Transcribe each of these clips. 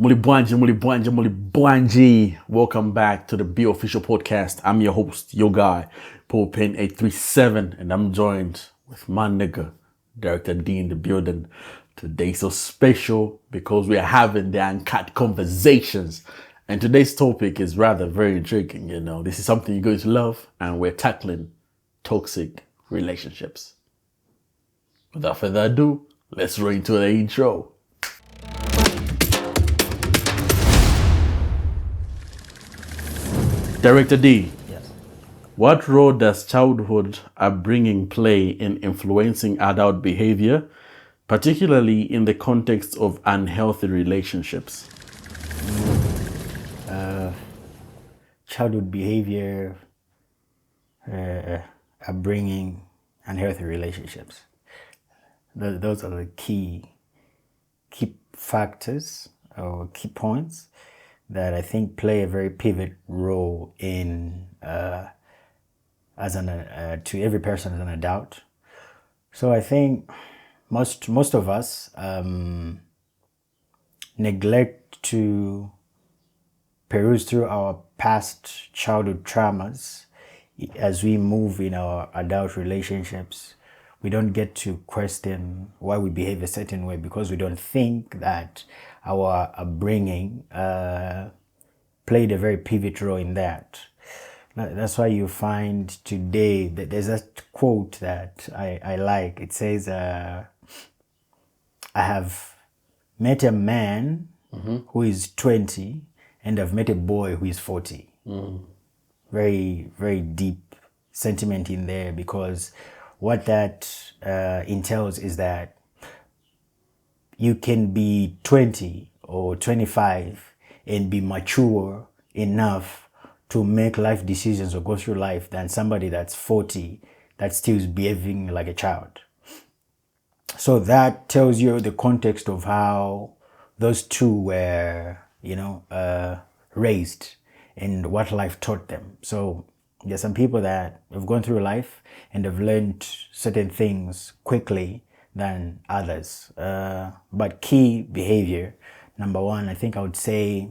Mulibwanji. Welcome back to the BeOfficial podcast. I'm your host, your guy, Paul Payne 837, and I'm joined with my nigga, Director D in the building. Today's so special because we are having the uncut conversations. And today's topic is rather very intriguing, you know. This is something you're going to love, and we're tackling toxic relationships. Without further ado, let's roll into the intro. Director D, Yes. what role does childhood upbringing play in influencing adult behavior, particularly in the context of unhealthy relationships? Childhood behavior, upbringing, unhealthy relationships. Those are the key factors or key points that I think play a very pivot role in to every person as an adult. So I think most of us neglect to peruse through our past childhood traumas as we move in our adult relationships. We don't get to question why we behave a certain way because we don't think that our upbringing played a very pivot role in that. That's why you find today that there's a quote that I like. It says, I have met a man who is 20 and I've met a boy who is 40. Very, very deep sentiment in there, because what that entails is that you can be 20 or 25 and be mature enough to make life decisions or go through life than somebody that's 40 that still is behaving like a child. So that tells you the context of how those two were, raised and what life taught them. So there's some people that have gone through life and have learned certain things quickly than others. But key behavior, number one, I think I would say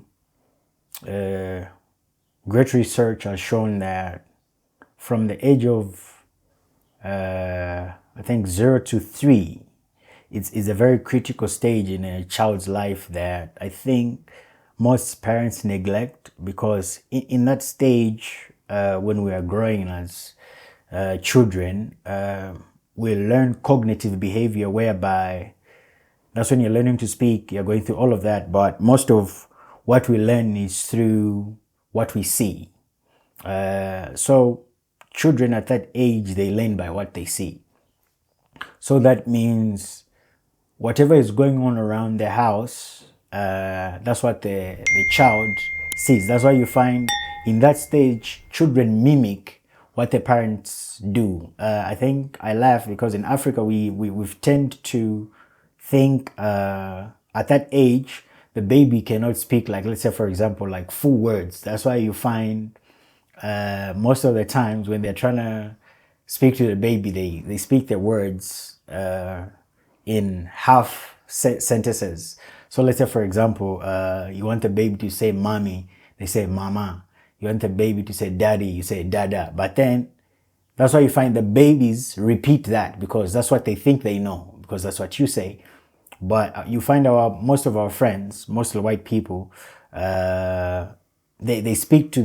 great research has shown that from the age of, 0 to 3, it's a very critical stage in a child's life that I think most parents neglect, because in that stage, when we are growing as children, we learn cognitive behavior, whereby that's when you're learning to speak, you're going through all of that, but most of what we learn is through what we see. So children at that age, they learn by what they see. So that means whatever is going on around the house, that's what the child sees. That's why you find in that stage, children mimic what their parents do. I think I laugh because in Africa, we've tend to think at that age, the baby cannot speak, like, let's say, for example, like full words. That's why you find most of the times when they're trying to speak to the baby, they speak their words in half sentences. So let's say, for example, you want the baby to say mommy, they say mama. You want the baby to say daddy, you say dada. But then that's why you find the babies repeat that, because that's what they think they know, because that's what you say. But you find most of our friends, most of the white people, they speak to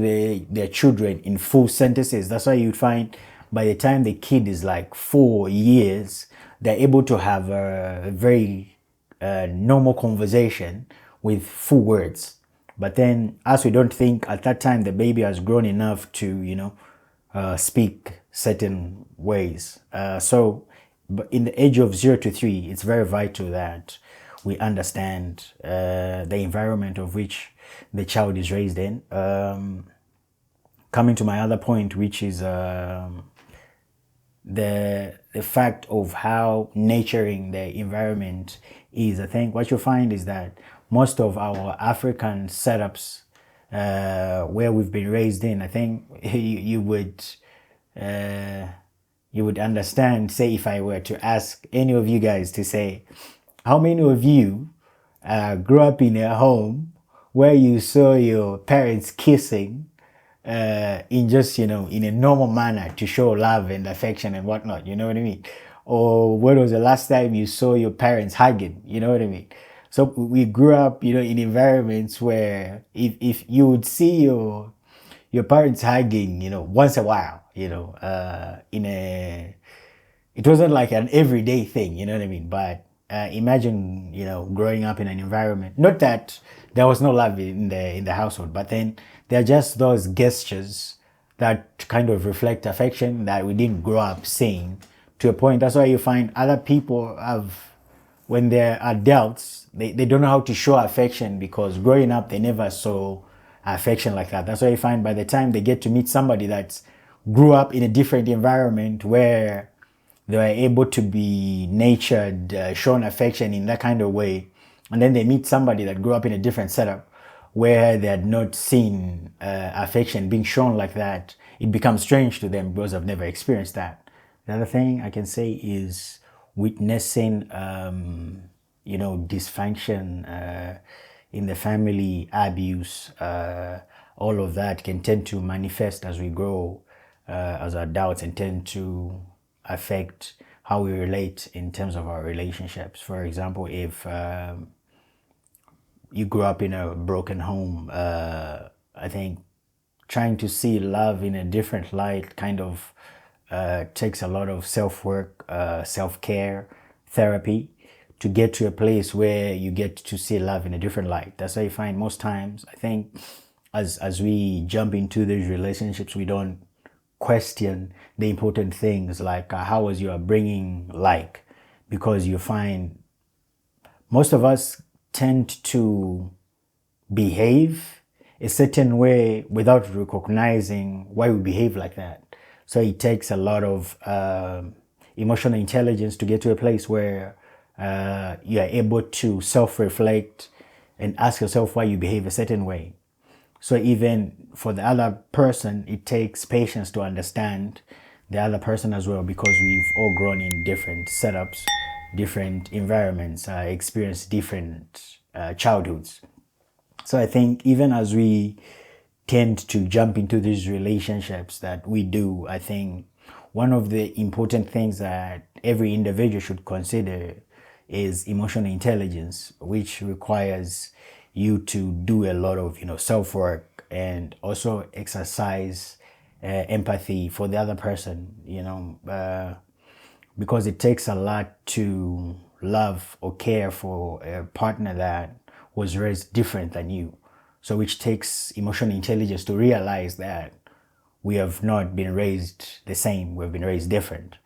their children in full sentences. That's why you find by the time the kid is like 4 years, they're able to have a very normal conversation with full words. But then, as we don't think at that time the baby has grown enough to, speak certain ways. So in the age of 0 to 3, it's very vital that we understand the environment of which the child is raised in. Coming to my other point, which is the fact of how nurturing the environment is. I think what you'll find is that most of our African setups, where we've been raised in, I think you would understand, say, if I were to ask any of you guys to say, how many of you grew up in a home where you saw your parents kissing in just, in a normal manner to show love and affection and whatnot, you know what I mean? Or when was the last time you saw your parents hugging, you know what I mean? So we grew up, in environments where if you would see your parents hugging, once a while, it wasn't like an everyday thing, you know what I mean? But imagine, growing up in an environment, not that there was no love in the household, but then there are just those gestures that kind of reflect affection that we didn't grow up seeing to a point. That's why you find other people when they're adults, they don't know how to show affection because growing up, they never saw affection like that. That's why you find by the time they get to meet somebody that grew up in a different environment where they were able to be nurtured, shown affection in that kind of way, and then they meet somebody that grew up in a different setup where they had not seen affection being shown like that, it becomes strange to them because I've never experienced that. The other thing I can say is witnessing, dysfunction in the family, abuse, all of that can tend to manifest as we grow as adults and tend to affect how we relate in terms of our relationships. For example, if you grew up in a broken home, I think trying to see love in a different light kind of takes a lot of self-work, self-care, therapy to get to a place where you get to see love in a different light. That's why you find most times, I think, as we jump into these relationships, we don't question the important things like how was your upbringing like, because you find most of us tend to behave a certain way without recognizing why we behave like that. So it takes a lot of emotional intelligence to get to a place where you are able to self-reflect and ask yourself why you behave a certain way. So even for the other person, it takes patience to understand the other person as well, because we've all grown in different setups, different environments, experienced different childhoods. So I think even as we tend to jump into these relationships that we do, I think one of the important things that every individual should consider is emotional intelligence, which requires you to do a lot of self-work and also exercise empathy for the other person, because it takes a lot to love or care for a partner that was raised different than you. So which takes emotional intelligence to realize that we have not been raised the same, we've been raised different.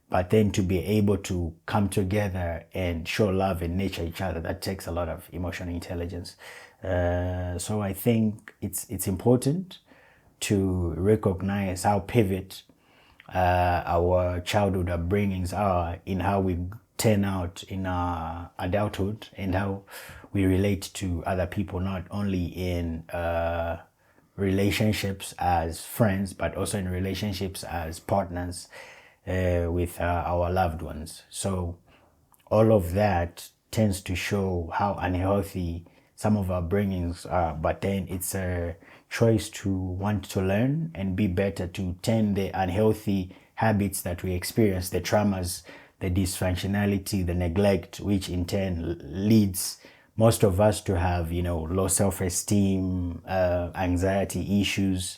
But then to be able to come together and show love and nurture each other, that takes a lot of emotional intelligence. So I think it's important to recognize how pivot our childhood upbringings are in how we turn out in our adulthood and how we relate to other people, not only in relationships as friends, but also in relationships as partners with our loved ones. So all of that tends to show how unhealthy some of our bringings are, but then it's a choice to want to learn and be better, to turn the unhealthy habits that we experience, the traumas, the dysfunctionality, the neglect, which in turn leads most of us to have, low self-esteem, anxiety issues,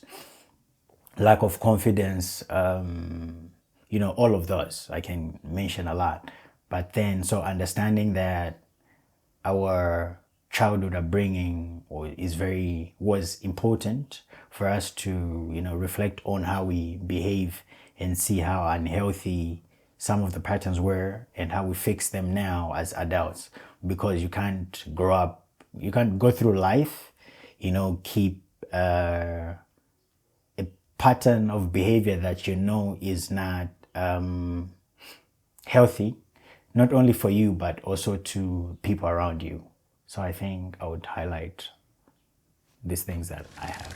lack of confidence, all of those. I can mention a lot. But then, so understanding that our childhood upbringing was important for us to, reflect on how we behave and see how unhealthy some of the patterns were and how we fix them now as adults. Because you can't go through life, keep a pattern of behavior that is not healthy, not only for you, but also to people around you. So I think I would highlight these things that I have.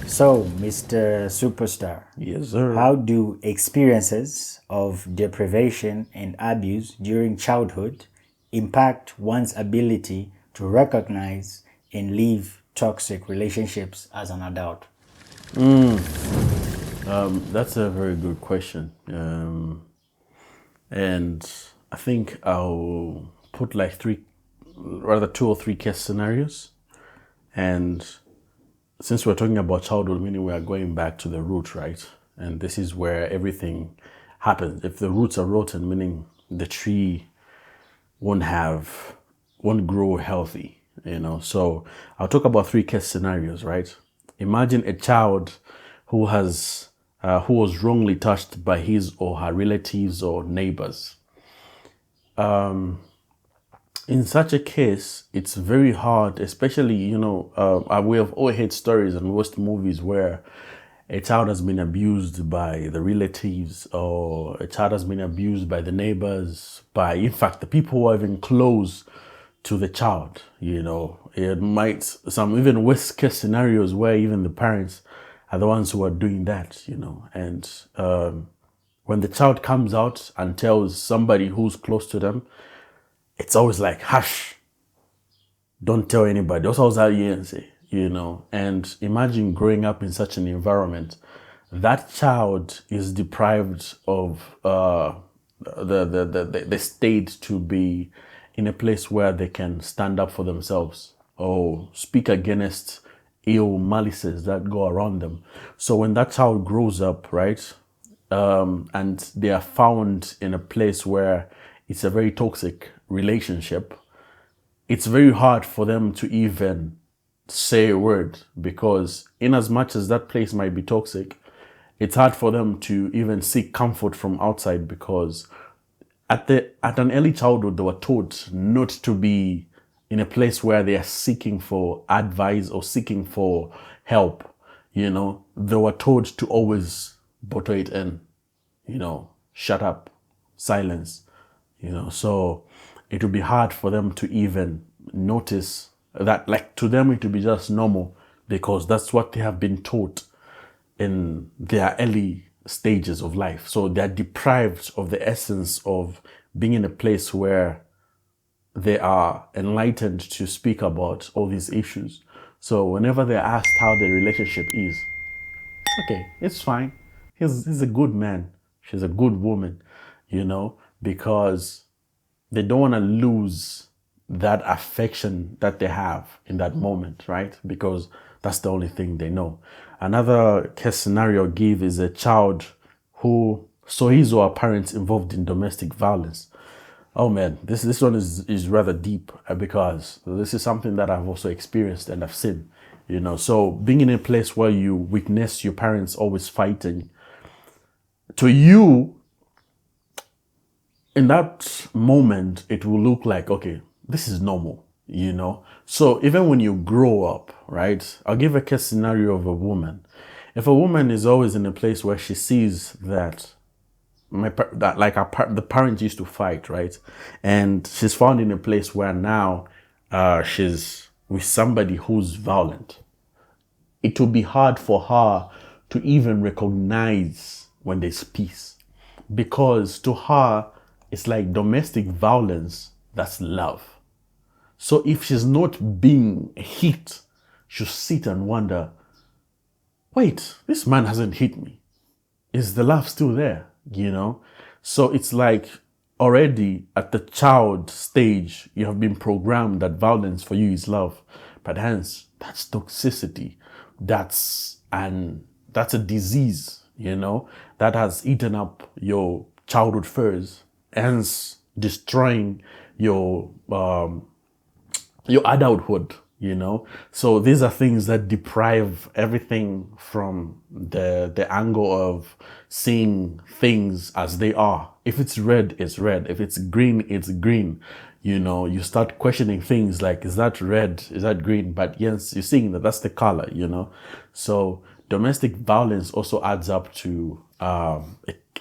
So, Mr. Superstar. Yes, sir. How do experiences of deprivation and abuse during childhood impact one's ability to recognize and leave toxic relationships as an adult? That's a very good question. And I think I'll put like rather two or three case scenarios. And since we're talking about childhood, meaning we are going back to the root, right? And this is where everything happens. If the roots are rotten, meaning the tree won't grow healthy, So I'll talk about three case scenarios, right? Imagine a child who was wrongly touched by his or her relatives or neighbors. In such a case, it's very hard, especially, we have all heard stories and watched movies where a child has been abused by the relatives, or a child has been abused by the neighbors, by, in fact, the people who are even close to the child. Some even worst case scenarios where even the parents are the ones who are doing that, and when the child comes out and tells somebody who's close to them, it's always like, hush, don't tell anybody. That's always how you say, And imagine growing up in such an environment. That child is deprived of the state to be in a place where they can stand up for themselves or speak against ill malices that go around them. So when that child grows up, right, and they are found in a place where it's a very toxic relationship, it's very hard for them to even say a word, because in as much as that place might be toxic, it's hard for them to even seek comfort from outside, because at an early childhood they were taught not to be in a place where they are seeking for advice or seeking for help. They were told to always bottle it in, shut up, silence. So it would be hard for them to even notice that, like, to them it would be just normal, because that's what they have been taught in their early stages of life. So they're deprived of the essence of being in a place where they are enlightened to speak about all these issues. So whenever they're asked how their relationship is, it's okay, it's fine. He's a good man. She's a good woman, because they don't want to lose that affection that they have in that moment, right? Because that's the only thing they know. Another case scenario I'll give is a child who saw his or her parents involved in domestic violence. Oh man, this one is rather deep, because this is something that I've also experienced and I've seen. So being in a place where you witness your parents always fighting, to you, in that moment, it will look like, okay, this is normal, So even when you grow up, right? I'll give a case scenario of a woman. If a woman is always in a place where she sees that the parents used to fight, right? And she's found in a place where now she's with somebody who's violent, it will be hard for her to even recognize when there's peace, because to her, it's like domestic violence, that's love. So if she's not being hit, she'll sit and wonder, wait, this man hasn't hit me. Is the love still there? So it's like already at the child stage, you have been programmed that violence for you is love. But hence, that's toxicity. That's a disease, that has eaten up your childhood furs, hence destroying your adulthood, So these are things that deprive everything from the angle of seeing things as they are. If it's red, it's red. If it's green, it's green. You start questioning things like, is that red? Is that green? But yes, you're seeing that that's the color, So domestic violence also adds up to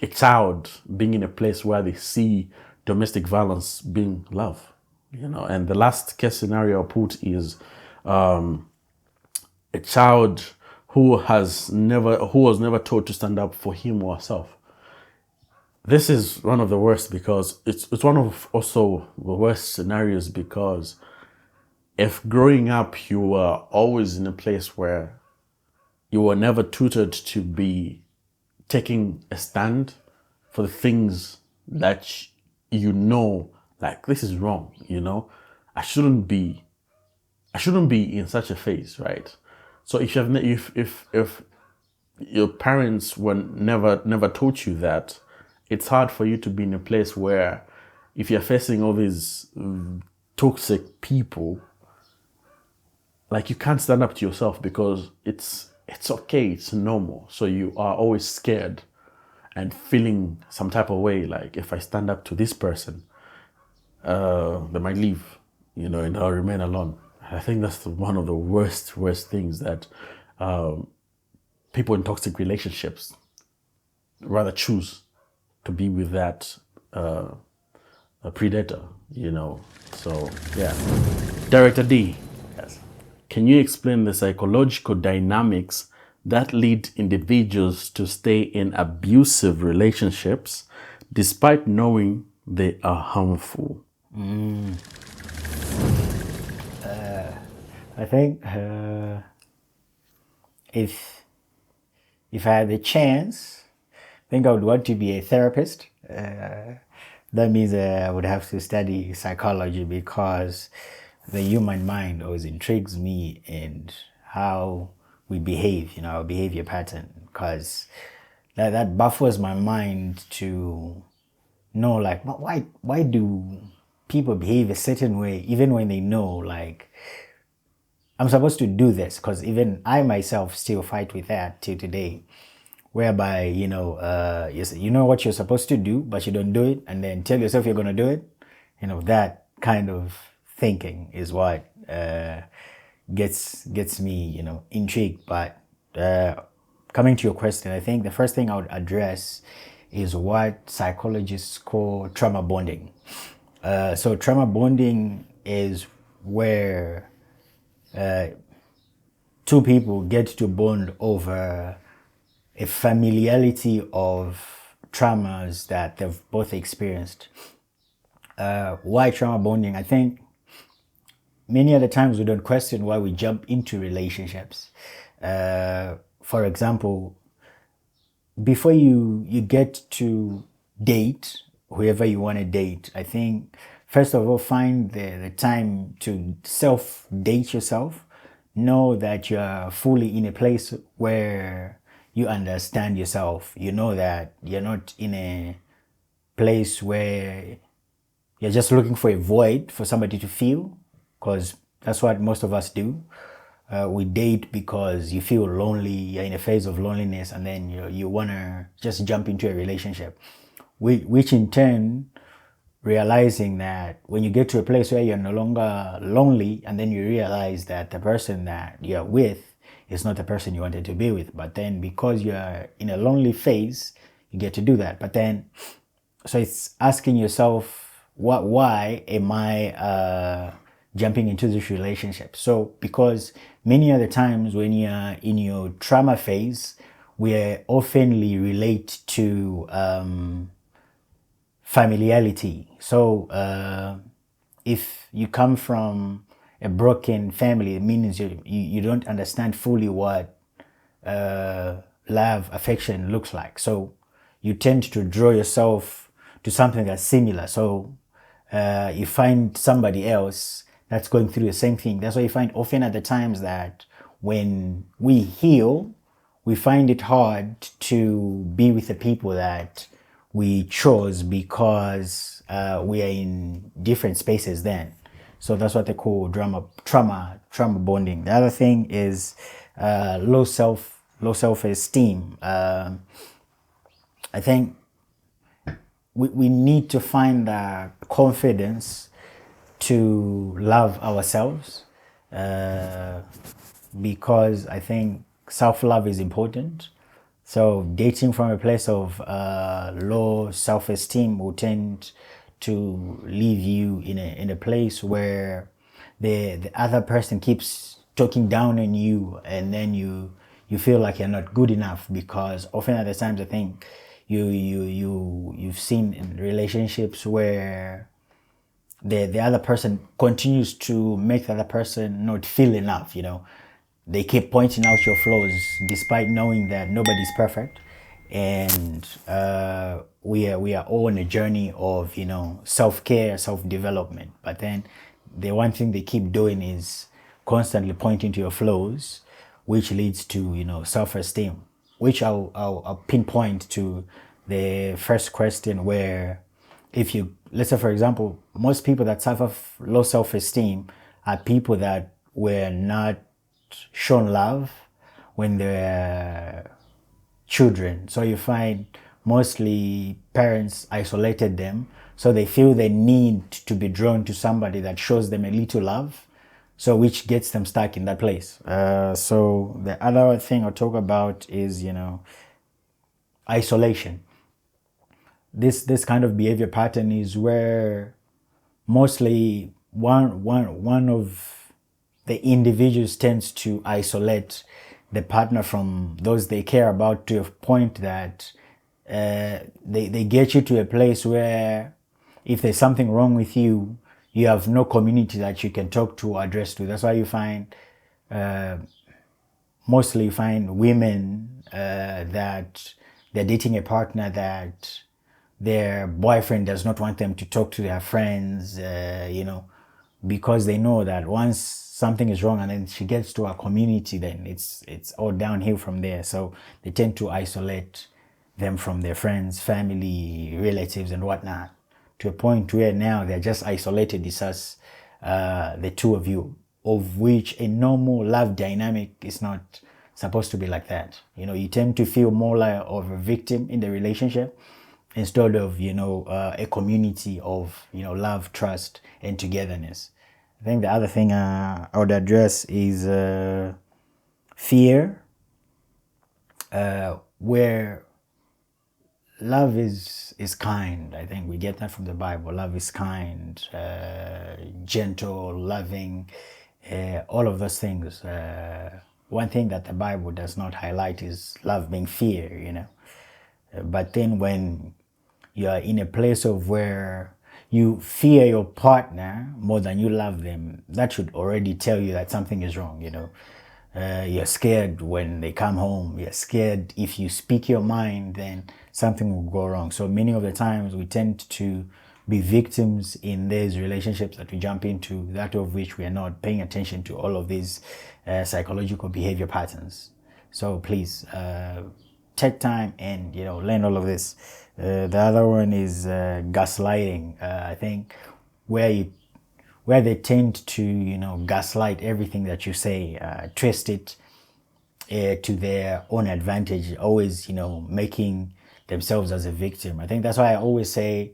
a child being in a place where they see domestic violence being love. And the last case scenario I put is a child who was never taught to stand up for him or herself. This is one of the worst, because it's one of also the worst scenarios, because if growing up you were always in a place where you were never tutored to be taking a stand for the things that you know, like this is wrong, I shouldn't be in such a phase, right? So if you have if your parents were never taught you that, it's hard for you to be in a place where if you're facing all these toxic people, like you can't stand up to yourself because it's okay, it's normal. So you are always scared and feeling some type of way, like if I stand up to this person, they might leave, and I'll remain alone. I think that's one of the worst things that people in toxic relationships rather choose to be with that a predator, So yeah, Director D. Yes. Can you explain the psychological dynamics that lead individuals to stay in abusive relationships despite knowing they are harmful? I think if I had the chance, I think I would want to be a therapist. That means I would have to study psychology because the human mind always intrigues me and how we behave, our behavior pattern, because that baffles my mind to know, like, why do people behave a certain way even when they know, like, I'm supposed to do this, because even I myself still fight with that till today, whereby you know what you're supposed to do, but you don't do it, and then tell yourself you're gonna do it. That kind of thinking is what gets me intrigued. But coming to your question, I think the first thing I would address is what psychologists call trauma bonding. So trauma bonding is where two people get to bond over a familiarity of traumas that they've both experienced. Why trauma bonding? I think many other times we don't question why we jump into relationships. For example, before you get to date whoever you want to date, I think first of all, find the time to self-date yourself. Know that you're fully in a place where you understand yourself. You know that you're not in a place where you're just looking for a void for somebody to fill, because that's what most of us do. We date because you feel lonely, you're in a phase of loneliness, and then you want to just jump into a relationship, which in turn, realizing that when you get to a place where you're no longer lonely, and then you realize that the person that you're with is not the person you wanted to be with, but then because you're in a lonely phase, you get to do that. But then, so it's asking yourself, why am I jumping into this relationship? So because many other times when you're in your trauma phase, we oftenly relate to familiarity. So if you come from a broken family, it means you don't understand fully what love, affection looks like. So you tend to draw yourself to something that's similar. So you find somebody else that's going through the same thing. That's why you find often at the times that when we heal, we find it hard to be with the people that we chose because we are in different spaces then. So that's what they call trauma bonding. The other thing is low self-esteem. I think we need to find the confidence to love ourselves, because I think self-love is important. So dating from a place of low self-esteem will tend to leave you in a place where the other person keeps talking down on you, and then you feel like you're not good enough, because often at the times I think you've seen in relationships where the other person continues to make the other person not feel enough, they keep pointing out your flaws despite knowing that nobody's perfect, and we are all on a journey of self-care, self-development. But then the one thing they keep doing is constantly pointing to your flaws, which leads to self-esteem, which I'll pinpoint to the first question, where if you, let's say for example, most people that suffer low self-esteem are people that were not shown love when they're children. So you find mostly parents isolated them, so they feel they need to be drawn to somebody that shows them a little love, so which gets them stuck in that place. So the other thing I'll talk about is isolation. This kind of behavior pattern is where mostly one of the individuals tends to isolate the partner from those they care about, to a point that they get you to a place where if there's something wrong with you, you have no community that you can talk to or address to. That's why you find mostly you find women that they're dating a partner that their boyfriend does not want them to talk to their friends, because they know that once something is wrong and then she gets to a community, then it's all downhill from there. So they tend to isolate them from their friends, family, relatives, and whatnot, to a point where now they're just isolated. It's us, the two of you, of which a normal love dynamic is not supposed to be like that. You tend to feel more like of a victim in the relationship, instead of a community of love, trust, and togetherness. I think the other thing I would address is fear, where love is kind. I think we get that from the Bible. Love is kind, gentle, loving, all of those things. One thing that the Bible does not highlight is love being fear, But then when you are in a place of where you fear your partner more than you love them, that should already tell you that something is wrong, You're scared when they come home. You're scared if you speak your mind, then something will go wrong. So many of the times we tend to be victims in these relationships that we jump into, that of which we are not paying attention to all of these psychological behavior patterns. So please take time and learn all of this. The other one is gaslighting. I think where they tend to gaslight everything that you say, twist it to their own advantage, always making themselves as a victim. I think that's why I always say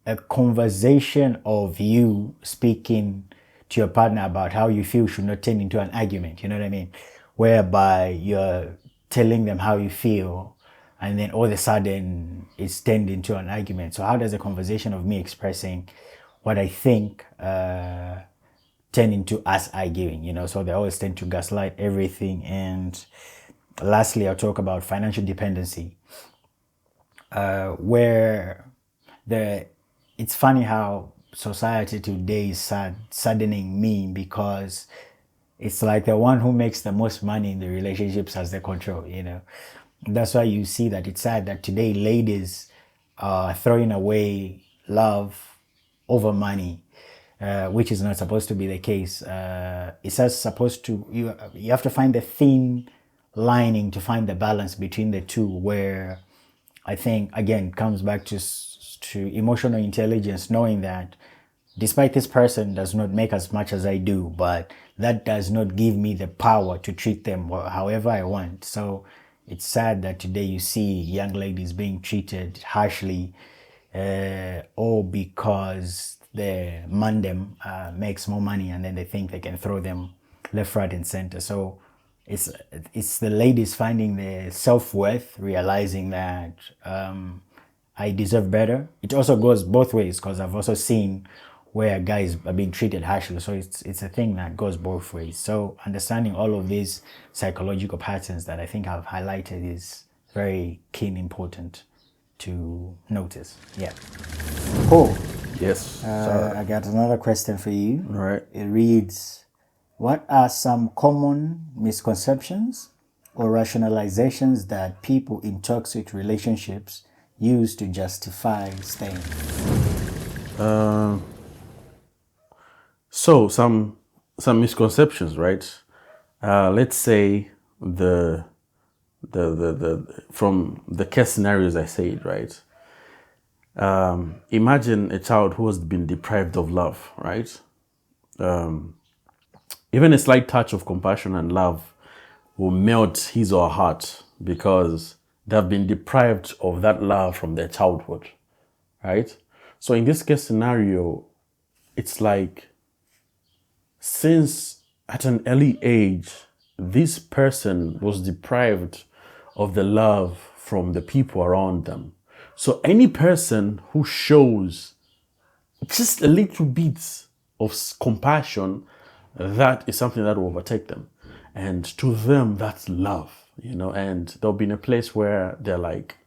a conversation of you speaking to your partner about how you feel should not turn into an argument. You know what I mean? Whereby you're telling them how you feel, and then all of a sudden it's turned into an argument. So how does a conversation of me expressing what I think turn into us arguing? So they always tend to gaslight everything. And lastly, I'll talk about financial dependency, where it's funny how society today is saddening me, because it's like the one who makes the most money in the relationships has the control, That's why you see that it's sad that today ladies are throwing away love over money, which is not supposed to be the case. It's just supposed to, you have to find the thin lining to find the balance between the two, where I think, again, comes back to emotional intelligence, knowing that despite this person does not make as much as I do, but that does not give me the power to treat them however I want. So it's sad that today you see young ladies being treated harshly, all because the mandem makes more money, and then they think they can throw them left, right, and center. So it's the ladies finding their self-worth, realizing that I deserve better. It also goes both ways, because I've also seen where guys are being treated harshly. So it's a thing that goes both ways. So understanding all of these psychological patterns that I think I've highlighted is very keen, important to notice. Yeah. Cool. Yes, sir. I got another question for you. All right. It reads, what are some common misconceptions or rationalizations that people in toxic relationships use to justify staying? So some misconceptions, right? Let's say the from the case scenarios I said, right? Imagine a child who has been deprived of love, right? Even a slight touch of compassion and love will melt his or her heart because they have been deprived of that love from their childhood, right? So in this case scenario, it's like since at an early age, this person was deprived of the love from the people around them. So any person who shows just a little bit of compassion, that is something that will overtake them. And to them, that's love, and they'll be in a place where they're like,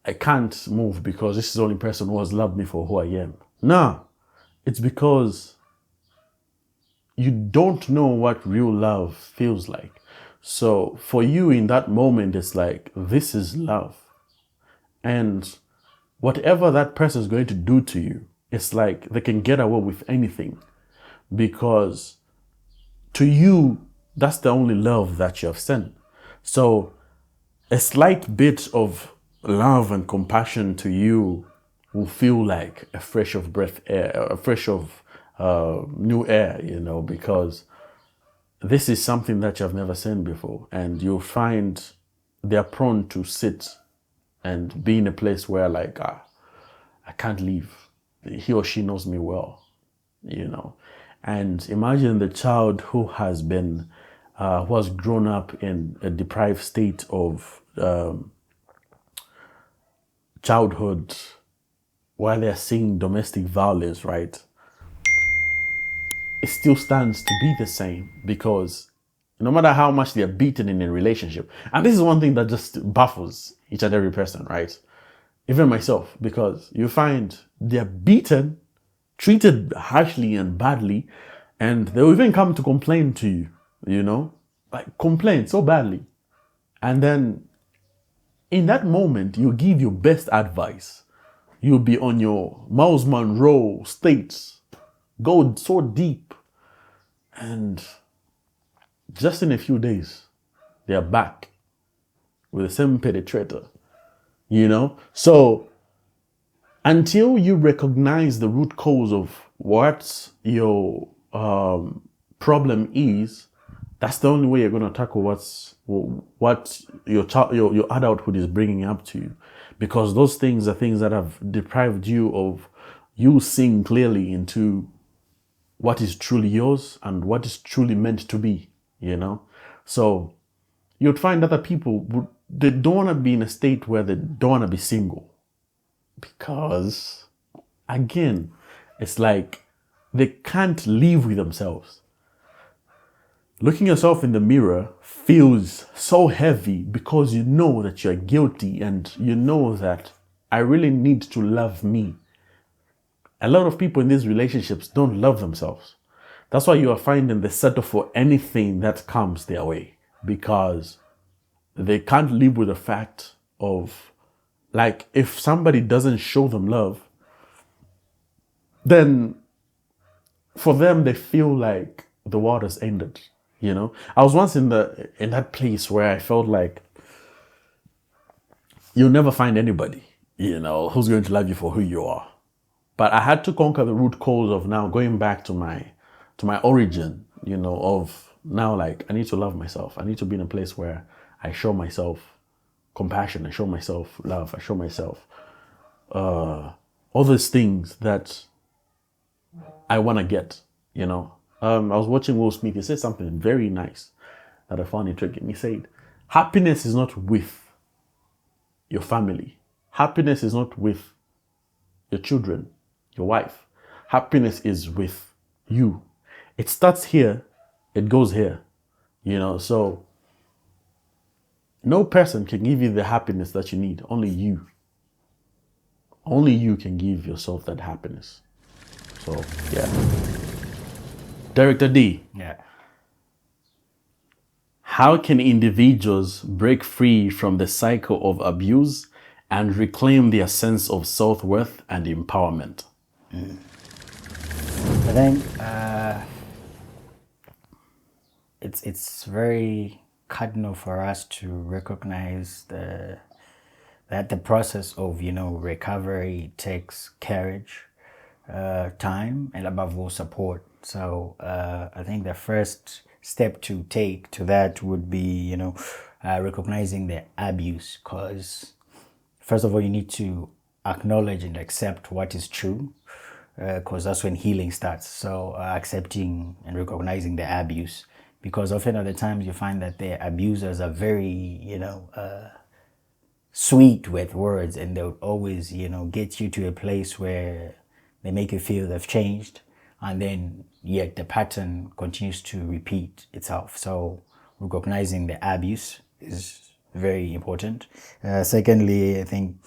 I can't move because this is the only person who has loved me for who I am. Nah, it's because you don't know what real love feels like. So for you in that moment, it's like, this is love. And whatever that person is going to do to you, it's like they can get away with anything because to you, that's the only love that you have sent. So a slight bit of love and compassion to you will feel like a fresh of breath air, a fresh of new air, because this is something that you have never seen before. And you'll find they're prone to sit and be in a place where like, I can't leave. He or she knows me well, And imagine the child who has been, who has grown up in a deprived state of childhood while they're seeing domestic violence, right? It still stands to be the same because no matter how much they're beaten in a relationship, and this is one thing that just baffles each and every person, right? Even myself, because you find they're beaten, treated harshly and badly, and they'll even come to complain to you, like complain so badly. And then in that moment, you give your best advice. You'll be on your Miles Monroe states, go so deep. And just in a few days, they're back with the same perpetrator, So until you recognize the root cause of what your problem is, that's the only way you're going to tackle what your adulthood is bringing up to you, because those things are things that have deprived you of you seeing clearly into what is truly yours and what is truly meant to be, So you'd find other people, they don't want to be in a state where they don't want to be single because, again, it's like they can't live with themselves. Looking yourself in the mirror feels so heavy because you know that you're guilty and you know that I really need to love me. A lot of people in these relationships don't love themselves. That's why you are finding they settle for anything that comes their way because they can't live with the fact of, like, if somebody doesn't show them love, then for them, they feel like the world has ended. I was once in that place where I felt like you'll never find anybody, who's going to love you for who you are. But I had to conquer the root cause of now going back to my origin, of now, like, I need to love myself. I need to be in a place where I show myself compassion, I show myself love, I show myself all those things that I want to get, I was watching Will Smith. He said something very nice that I found intriguing. He said, happiness is not with your family. Happiness is not with your children, your wife. Happiness is with you. It starts here, it goes here, so no person can give you the happiness that you need, only you. Only you can give yourself that happiness. So, yeah. Director D, Yeah. how can individuals break free from the cycle of abuse and reclaim their sense of self-worth and empowerment? I think it's very cardinal for us to recognize that the process of recovery takes courage, time, and above all support. So I think the first step to take to that would be recognizing the abuse, because first of all you need to acknowledge and accept what is true, because that's when healing starts. So accepting and recognizing the abuse, because often at the times you find that the abusers are very sweet with words, and they'll always get you to a place where they make you feel they've changed, and then yet the pattern continues to repeat itself. So recognizing the abuse is very important. Secondly, I think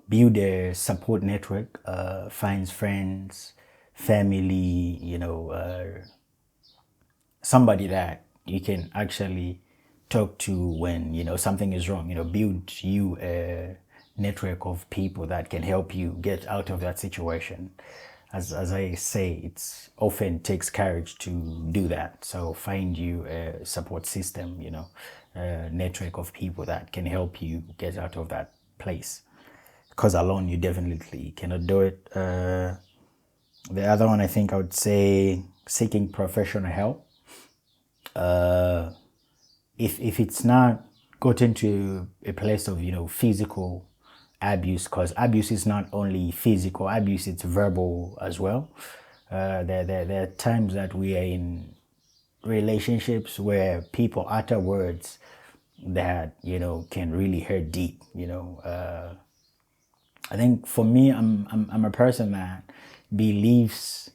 build a support network, finds friends, family, somebody that you can actually talk to when something is wrong. Build you a network of people that can help you get out of that situation. As I say, it's often takes courage to do that. So find you a support system, a network of people that can help you get out of that place, because alone you definitely cannot do it. The other one, I think I would say seeking professional help. If it's not gotten to a place of physical abuse, because abuse is not only physical abuse, it's verbal as well. There are times that we are in relationships where people utter words that can really hurt deep. I think for me, I'm a person that believes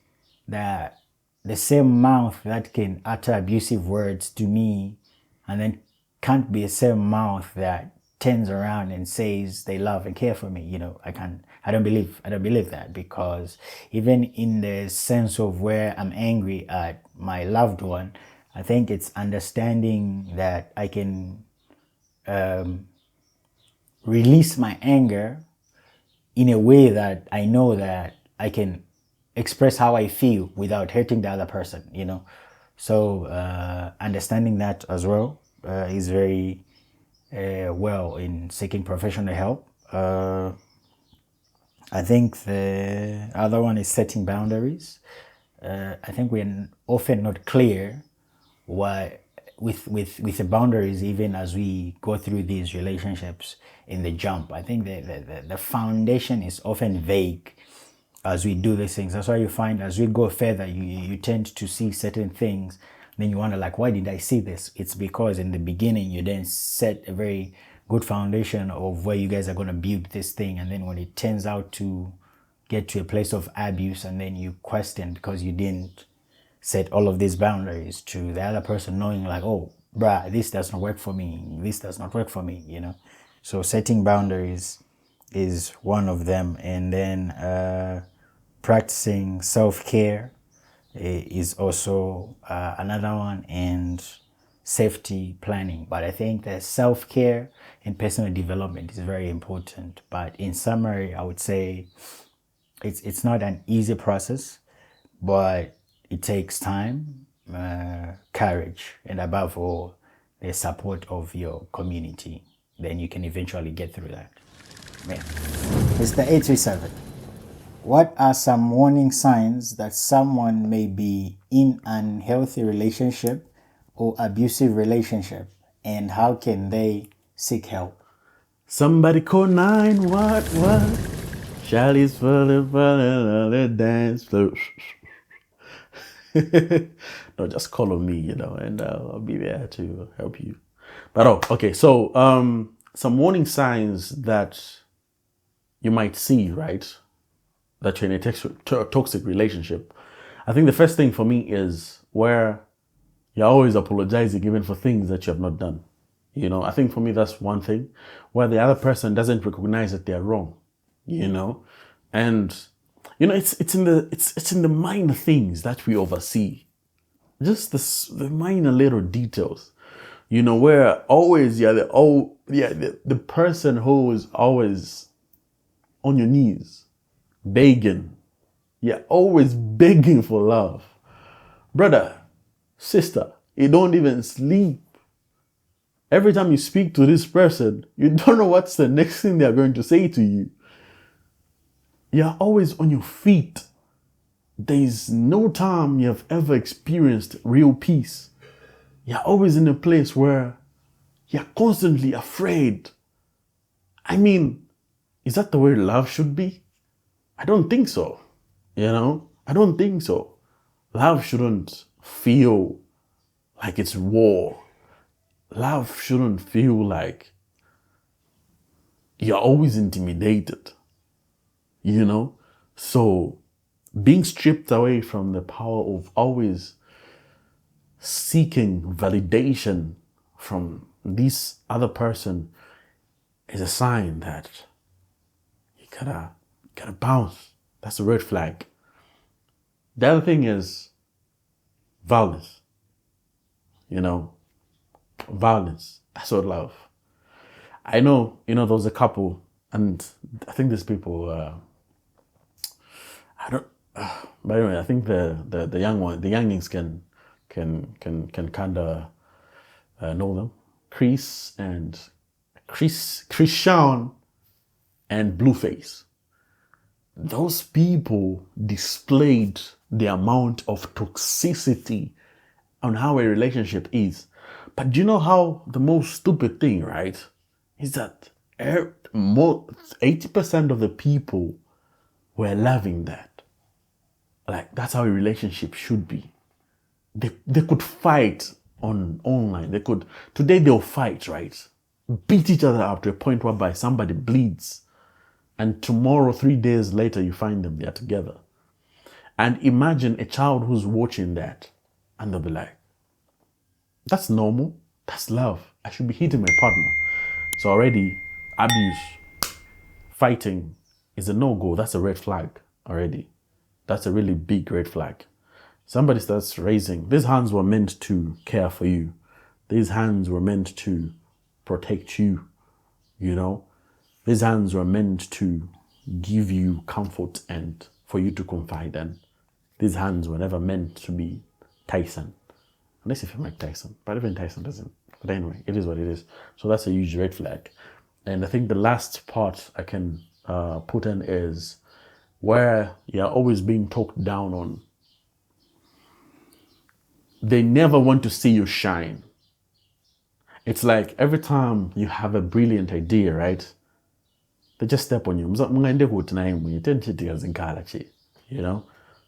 that the same mouth that can utter abusive words to me and then can't be the same mouth that turns around and says they love and care for me. I don't believe that, because even in the sense of where I'm angry at my loved one, I think it's understanding that I can release my anger in a way that I know that I can express how I feel without hurting the other person, So understanding that as well is very well in seeking professional help. I think the other one is setting boundaries. I think we're often not clear why with the boundaries, even as we go through these relationships in the jump. I think the foundation is often vague as we do these things. That's why you find as we go further, you tend to see certain things. Then you wonder, like, why did I see this? It's because in the beginning you then set a very good foundation of where you guys are going to build this thing, and then when it turns out to get to a place of abuse, and then you question because you didn't set all of these boundaries to the other person, knowing like, oh, bruh, this does not work for me. This does not work for me, So setting boundaries is one of them. And then practicing self-care is also another one, and safety planning. But I think that self-care and personal development is very important. But in summary, I would say it's not an easy process, but it takes time, courage, and above all, the support of your community. Then you can eventually get through that. Yeah. Mr. 837, what are some warning signs that someone may be in an unhealthy relationship or abusive relationship, and how can they seek help? Somebody call 911. Charlie's falling on the dance floor. No, just call on me, and I'll be there to help you. But okay. So, some warning signs that you might see, right? That you're in a toxic relationship. I think the first thing for me is where you're always apologizing even for things that you have not done. I think for me that's one thing, where the other person doesn't recognize that they're wrong. And it's in the minor things that we oversee, just the minor little details, where always the person who is always on your knees begging, always begging for love. Brother, sister, you don't even sleep. Every time you speak to this person, you don't know what's the next thing they're going to say to you. You're always on your feet. There's no time you've ever experienced real peace. You're always in a place where you're constantly afraid. I mean, is that the way love should be? I don't think so. I don't think so. Love shouldn't feel like it's war. Love shouldn't feel like you're always intimidated. So being stripped away from the power of always seeking validation from this other person is a sign that you gotta bounce. That's a red flag. The other thing is violence. Violence. That's what love. I know, there was a couple, and I think these people, I don't, but anyway, I think the the youngings can kind of know them. Christian and Blueface. Those people displayed the amount of toxicity on how a relationship is. But do you know how the most stupid thing, right, is that 80% of the people were loving that. Like, that's how a relationship should be. They could fight online. Today they'll fight, right? Beat each other up to a point whereby somebody bleeds. And tomorrow, 3 days later, you find them, they're together. And imagine a child who's watching that and they'll be like, that's normal. That's love. I should be hitting my partner. So already, abuse, fighting is a no-go. That's a red flag already. That's a really big red flag. Somebody starts raising. These hands were meant to care for you. These hands were meant to protect you. These hands were meant to give you comfort and for you to confide in. These hands were never meant to be Tyson. Unless if you like Tyson. But even Tyson doesn't. But anyway, it is what it is. So that's a huge red flag. And I think the last part I can put in is where you're always being talked down on. They never want to see you shine. It's like every time you have a brilliant idea, right? They just step on you.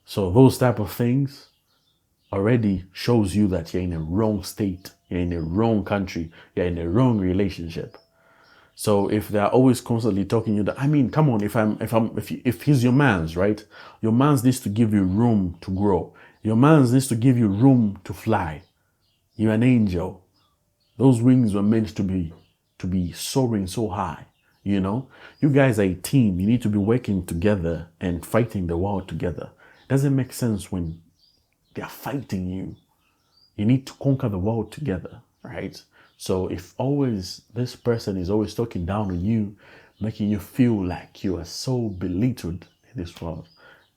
So those type of things already shows you that you're in a wrong state, you're in a wrong country, you're in a wrong relationship. So if they're always constantly talking you, come on, if he's your man's, right? Your man's needs to give you room to grow. Your man's needs to give you room to fly. You're an angel. Those wings were meant to be soaring so high. You guys are a team. You need to be working together and fighting the war together. Doesn't make sense when they are fighting you. You need to conquer the world together, right? So if always this person is always talking down on you, making you feel like you are so belittled in this world,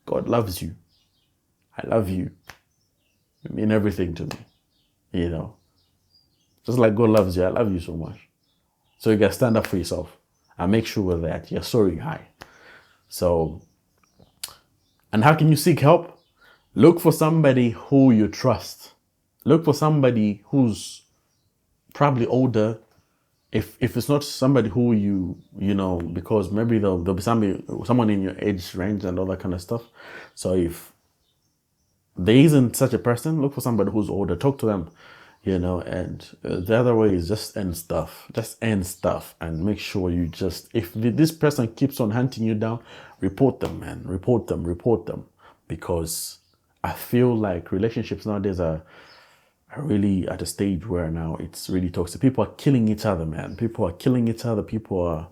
God loves you. I love you. You mean everything to me, Just like God loves you, I love you so much. So you gotta stand up for yourself and make sure that you're soaring high. So, and how can you seek help? Look for somebody who you trust. Look for somebody who's probably older. If it's not somebody who because maybe there'll be someone in your age range and all that kind of stuff. So if there isn't such a person, look for somebody who's older. Talk to them, and the other way is just end stuff. Just end stuff and make sure if this person keeps on hunting you down, report them, man. Report them. Because I feel like relationships nowadays are really at a stage where now it's really toxic. People are killing each other, man. People are killing each other. People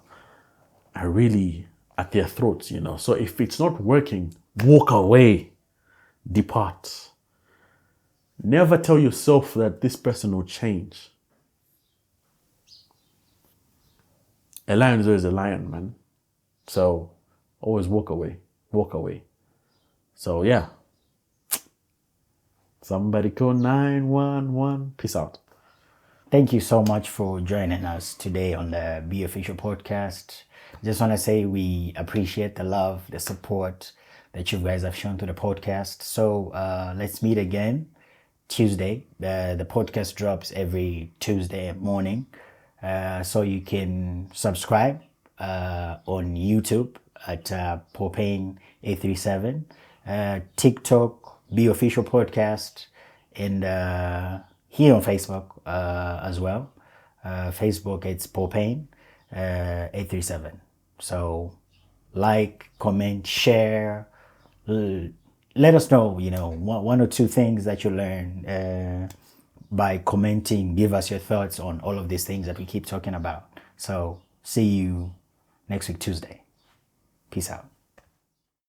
are really at their throats, So if it's not working, walk away, depart. Never tell yourself that this person will change. A lion is always a lion, man. So always walk away, walk away. So yeah. Somebody call 911. Peace out. Thank you so much for joining us today on the Be Official podcast. Just want to say we appreciate the love, the support that you guys have shown to the podcast. So let's meet again Tuesday. The podcast drops every Tuesday morning. So you can subscribe on YouTube at Propane 837, TikTok, Be Official Podcast, and here on Facebook as well. Facebook, it's Propane 837. So like, comment, share. Let us know, one or two things that you learn by commenting. Give us your thoughts on all of these things that we keep talking about. So see you next week, Tuesday. Peace out.